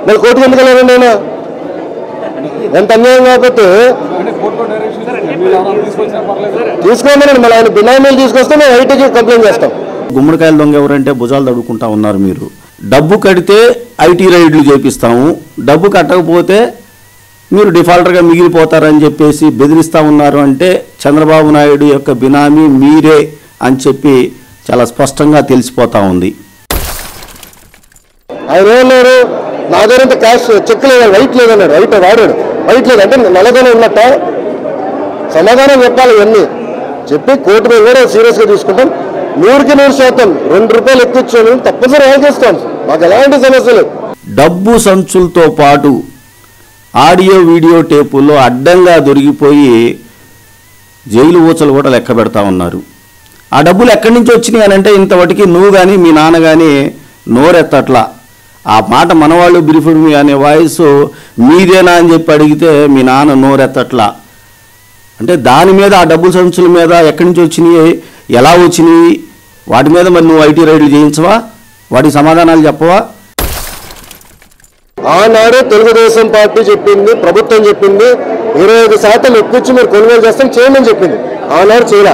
మరి కోర్టుకు ఎందుకు వెళ్ళారండి ఆయన? ఎంత అన్యాయం కాకపోతే తీసుకోమనండి. మళ్ళీ ఆయన బినామీలు తీసుకొస్తే మేము ఐటీకి కంప్లైంట్ చేస్తాం. గుమ్మడికాయల దొంగ ఎవరంటే భుజాలు తడుకుంటా ఉన్నారు మీరు. డబ్బు కడితే ఐటీ రైడ్లు చేపిస్తాము, డబ్బు కట్టకపోతే మీరు డిఫాల్టర్గా మిగిలిపోతారని చెప్పేసి బెదిరిస్తూ ఉన్నారు. అంటే చంద్రబాబు నాయుడు యొక్క బినామీ మీరే అని చెప్పి చాలా స్పష్టంగా తెలిసిపోతా ఉంది. ఆయన ఏమన్నారు, నా దగ్గర ఇంత క్యాష్ చెక్ లేదన్నాడు, వైట్ లేదన్నాడు. వైట్ వాడాడు, వైట్ లేదు అంటే నల్లగానే ఉన్నట్ట. సమాధానం చెప్పాలి. ఇవన్నీ చెప్పి కోర్టు మీద కూడా సీరియస్గా తీసుకుంటాం. 100% ₹2 ఎక్కువ తప్పనిసరి చేస్తాం. మాకు ఎలాంటి సమస్యలు. డబ్బు సంచులతో పాటు ఆడియో వీడియో టేపుల్లో అడ్డంగా దొరికిపోయి జైలు ఊచలు కూడా లెక్క పెడతా ఉన్నారు. ఆ డబ్బులు ఎక్కడి నుంచి వచ్చినాయి అని అంటే ఇంతవరకు నువ్వు కానీ మీ నాన్న కానీ నోరెత్తట్లా. ఆ మాట మనవాళ్ళు బిరిఫుడ్ మీ అనే వాయిస్ మీదేనా అని చెప్పి అడిగితే మీ నాన్న నోరెత్తట్లా. అంటే దాని మీద ఆ డబ్బుల సంచుల మీద ఎక్కడి నుంచి వచ్చినాయి, ఎలా వచ్చినాయి, వాటి మీద మరి నువ్వు ఐటీ రైడ్లు చేయించవా? వాటికి సమాధానాలు చెప్పవా? ఆనాడు తెలుగుదేశం పార్టీ చెప్పింది, ప్రభుత్వం చెప్పింది 25% ఎక్కువ మీరు కొనుగోలు చేస్తాం చేయమని చెప్పింది. ఆనాడు చేయలే.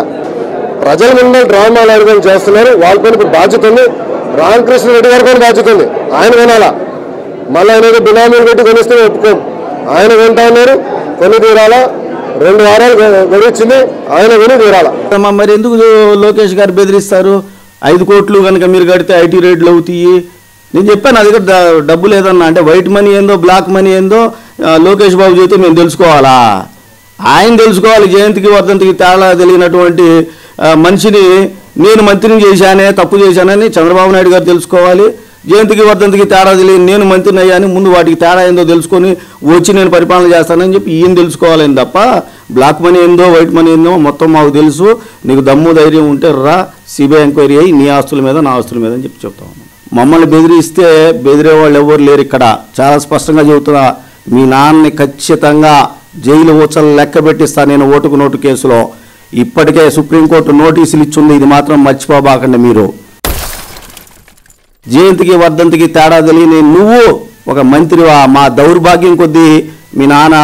ప్రజల ముందు డ్రామాలు అడిగిన చేస్తున్నారు. వాళ్ళపైన ఇప్పుడు బాధ్యత ఉంది. రామకృష్ణ రెడ్డి గారి పైన బాధ్యత ఉంది. ఆయన కొనాలా. మళ్ళీ ఆయన బినామీలు పెట్టి కొనిస్తే ఒప్పుకోం. ఆయన కొంటా ఉన్నారు, కొని తీరాలా. 2 వారాలు గడిచింది, ఆయన కొని తీరాలా. మరి ఎందుకు లోకేష్ గారు బెదిరిస్తారు? 5 కోట్లు కనుక మీరు కడితే ఐటీ రేట్లు అవుతాయి. నేను చెప్పాను నా దగ్గర డబ్బు లేదన్నా. అంటే వైట్ మనీ ఏందో బ్లాక్ మనీ ఏందో లోకేష్ బాబు చేస్తే మేము తెలుసుకోవాలా? ఆయన తెలుసుకోవాలి. జయంతికి వర్ధంతికి తేడా తెలియనటువంటి మనిషిని నేను మంత్రిని చేశానే, తప్పు చేశానని చంద్రబాబు నాయుడు గారు తెలుసుకోవాలి. జయంతికి వర్ధంతికి తేడా తెలియని నేను మంత్రిని అయ్యాని ముందు వాటికి తేడా ఏందో తెలుసుకొని వచ్చి నేను పరిపాలన చేస్తానని చెప్పి ఈయన తెలుసుకోవాలని తప్ప బ్లాక్ మనీ ఏందో వైట్ మనీ ఏందో మొత్తం మాకు తెలుసు. నీకు దమ్ము ధైర్యం ఉంటే రా, సిబిఐ ఎంక్వైరీ అయ్యి నీ ఆస్తుల మీద నా ఆస్తుల మీద అని చెప్పి చెప్తా ఉన్నాను. మమ్మల్ని బెదిరిస్తే బెదిరే వాళ్ళు ఎవరు లేరు ఇక్కడ. చాలా స్పష్టంగా చెబుతున్నా, మీ నాన్నని ఖచ్చితంగా జైలు ఊచలు లెక్క పెట్టిస్తా నేను ఓటుకు నోటు కేసులో. ఇప్పటికే సుప్రీంకోర్టు నోటీసులు ఇచ్చింది, ఇది మాత్రం మర్చిపోబాకండి మీరు. జయంతికి వర్ధంతికి తేడా తెలియని నువ్వు ఒక మంత్రివా? మా దౌర్భాగ్యం కొద్దీ మీ నాన్న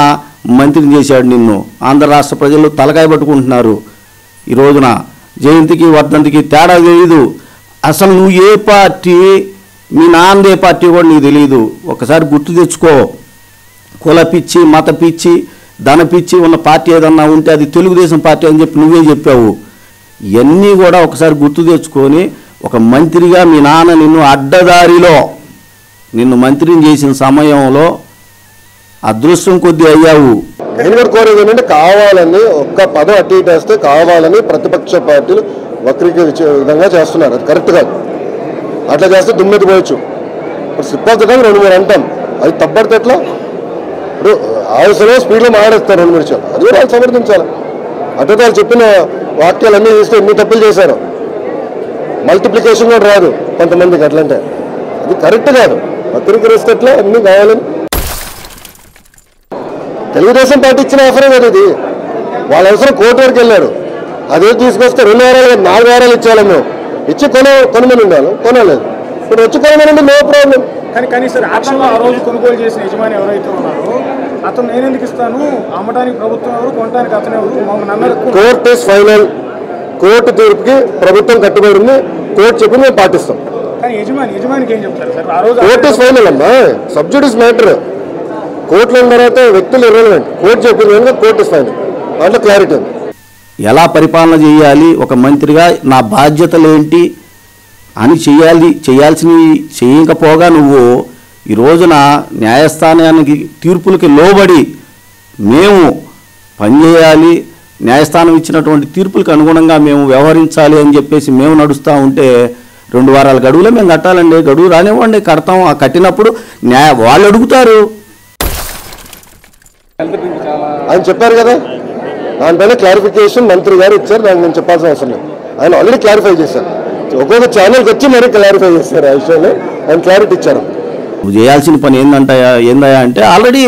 మంత్రిని చేశాడు నిన్ను. ఆంధ్ర రాష్ట్ర ప్రజలు తలకాయ పట్టుకుంటున్నారు ఈ రోజున. జయంతికి వర్ధంతికి తేడా తెలియదు. అసలు నువ్వు ఏ పార్టీ, మీ నాన్నది ఏ పార్టీ కూడా నీకు తెలియదు. ఒకసారి గుర్తు తెచ్చుకో. కుల పిచ్చి, మత పిచ్చి, ధన పిచ్చి ఉన్న పార్టీ ఏదన్నా ఉంటే అది తెలుగుదేశం పార్టీ అని చెప్పి నువ్వే చెప్పావు. ఇవన్నీ కూడా ఒకసారి గుర్తు తెచ్చుకొని ఒక మంత్రిగా మీ నాన్న నిన్ను అడ్డదారిలో నిన్ను మంత్రిని చేసిన సమయంలో అదృష్టం కొద్దీ అయ్యావు. నేను కూడా కోరేది ఏంటంటే కావాలని ఒక్క పదం అటు ఇటు వేస్తే కావాలని ప్రతిపక్ష పార్టీలు వక్రీకరించే విధంగా చేస్తున్నారు. అది కరెక్ట్ కాదు. అట్లా చేస్తే దుమ్మెత్తి పోయొచ్చు. ఇప్పుడు స్లిప్ ఆఫ్ ద టంగ్ 2-3 అంటాం, అది తప్పడితే ఎట్లా? ఇప్పుడు ఆయుసలో స్పీడ్లో మాట్లాడేస్తారు 2 నిమిషాలు. అది కూడా వాళ్ళు సమర్థించాలి. అటు వాళ్ళు చెప్పిన వాక్యాలు అన్నీ చూస్తే ఎన్ని తప్పులు చేశారు. మల్టిప్లికేషన్ కూడా రాదు కొంతమందికి. అట్లంటే అది కరెక్ట్ కాదు. వక్రీకరిస్తే ఎట్లా? అన్నీ కావాలని తెలుగుదేశం పార్టీ ఇచ్చిన ఆఫరే కదా ఇది. వాళ్ళ అవసరం కోర్టు వరకు వెళ్ళారు. అదే తీసుకొస్తే 2 వారాలు 4 వారాలు ఇచ్చాము మేము. ఇచ్చి కొనమని ఉండాలి, కొనలేదు. ఇప్పుడు వచ్చి కొనమనండి, నో ప్రాబ్లం. కానీ సార్ యాక్షన్లో ఆ రోజు కొనుగోలు చేసిన యజమాని ఎవరైతే ఉన్నారో అతను నేను ఎందుకు ఇస్తాను, అమ్మడానికి ప్రభుత్వం ఎవరు, కొనడానికి అతను ఎవరు, మమ్మల్ని అన్నారు. Court is final. కోర్టు తీర్పుకి ప్రభుత్వం కట్టుబడి ఉంది. కోర్టు చెప్పి మేము పాటిస్తాం. కానీ యజమానికి ఏం చెప్తారు సార్? ఆ రోజు కోర్టు ఇస్ ఫైనల్ అమ్మా. Sub judice matter. కోర్టులో ఉన్న తర్వాత వ్యక్తులు ఇర్రెలవెంట్. కోర్టు చెప్పింది కనుక కోర్టు ఇస్ ఫైనల్. దాంట్లో క్లారిటీ ఉంది. ఎలా పరిపాలన చేయాలి, ఒక మంత్రిగా నా బాధ్యతలు ఏంటి అని చేయాల్సినవి చేయకపోగా నువ్వు ఈ రోజున న్యాయస్థానానికి తీర్పులకి లోబడి మేము పనిచేయాలి, న్యాయస్థానం ఇచ్చినటువంటి తీర్పులకు అనుగుణంగా మేము వ్యవహరించాలి అని చెప్పేసి మేము నడుస్తూ ఉంటే 2 వారాల గడువులో మేము కట్టాలండి. గడువు రానివ్వండి, కడతాం. ఆ కట్టినప్పుడు వాళ్ళు అడుగుతారు. ఆయన చెప్పారు కదా, దానిపైన క్లారిఫికేషన్ మంత్రి గారు ఇచ్చారు. దానికి నేను చెప్పాల్సిన అవసరం లేదు. ఆయన ఆల్రెడీ క్లారిఫై చేశారు. ఒక్కొక్క ఛానల్కి వచ్చి మరీ క్లారిఫై చేశారు. ఆ విషయంలో ఆయన క్లారిటీ ఇచ్చారు. నువ్వు చేయాల్సిన పని ఏందయ్యా అంటే ఆల్రెడీ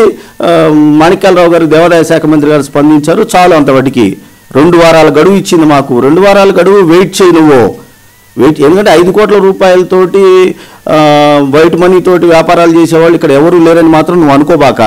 మాణిక్యాలరావు గారు దేవాదాయ శాఖ మంత్రి గారు స్పందించారు. చాలు అంతవరకు 2 వారాల గడువు ఇచ్చింది మాకు. 2 వారాల గడువు వెయిట్ చేయి నువ్వు. వెయిట్, ఎందుకంటే 5 కోట్ల రూపాయలతోటి వైట్ మనీ తోటి వ్యాపారాలు చేసేవాళ్ళు ఇక్కడ ఎవరు లేరని మాత్రం నువ్వు అనుకోబాక.